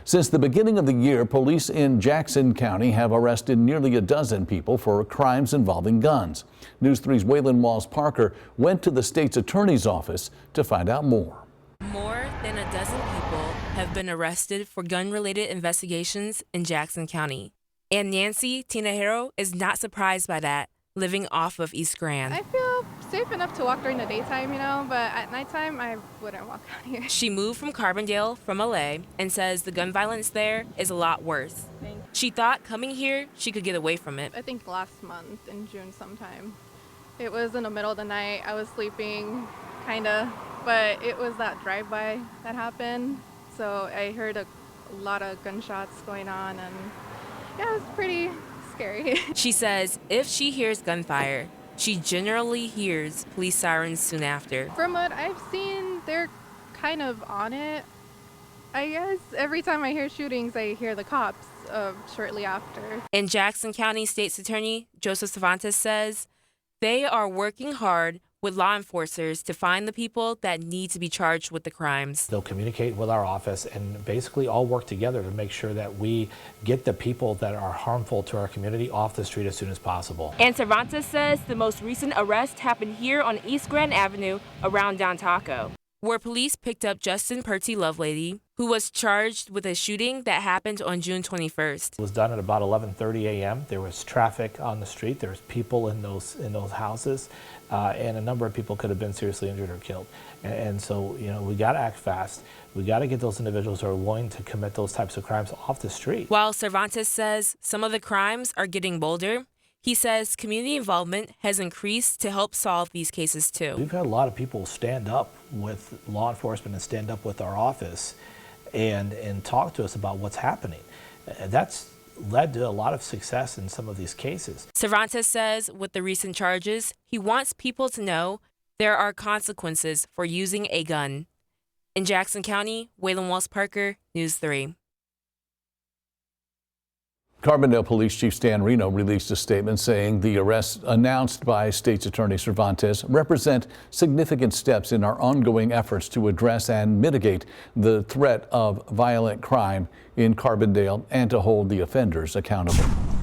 Since the beginning of the year, police in Jackson County have arrested nearly a dozen people for crimes involving guns. News 3's Waylon Walls-Parker went to the state's attorney's office to find out more. More than a dozen people have been arrested for gun-related investigations in Jackson County. And Nancy Tinajero is not surprised by that, living off of East Grand. I feel safe enough to walk during the daytime, but at nighttime I wouldn't walk out here. She moved from Carbondale from LA and says the gun violence there is a lot worse. She thought coming here she could get away from it. I think last month in June sometime. It was in the middle of the night. I was sleeping, kinda, but it was that drive-by that happened. So I heard a lot of gunshots going on, and yeah, it was pretty scary. She says if she hears gunfire, she generally hears police sirens soon after. From what I've seen, they're kind of on it. I guess every time I hear shootings, I hear the cops shortly after. And Jackson County State's Attorney Joseph Cervantes says they are working hard with law enforcers to find the people that need to be charged with the crimes. They'll communicate with our office and basically all work together to make sure that we get the people that are harmful to our community off the street as soon as possible. And Cervantes says the most recent arrest happened here on East Grand Avenue around Don Taco, where police picked up Justin Purty Lovelady, who was charged with a shooting that happened on June 21st. It was done at about 11:30 a.m. There was traffic on the street. There was people in those houses, and a number of people could have been seriously injured or killed. And so, we got to act fast. We got to get those individuals who are willing to commit those types of crimes off the street. While Cervantes says some of the crimes are getting bolder, he says community involvement has increased to help solve these cases too. We've had a lot of people stand up with law enforcement and stand up with our office and talk to us about what's happening. That's led to a lot of success in some of these cases. Cervantes says with the recent charges, he wants people to know there are consequences for using a gun. In Jackson County, Waylon Walls-Parker, News 3. Carbondale Police Chief Stan Reno released a statement saying the arrests announced by State's Attorney Cervantes represent significant steps in our ongoing efforts to address and mitigate the threat of violent crime in Carbondale and to hold the offenders accountable.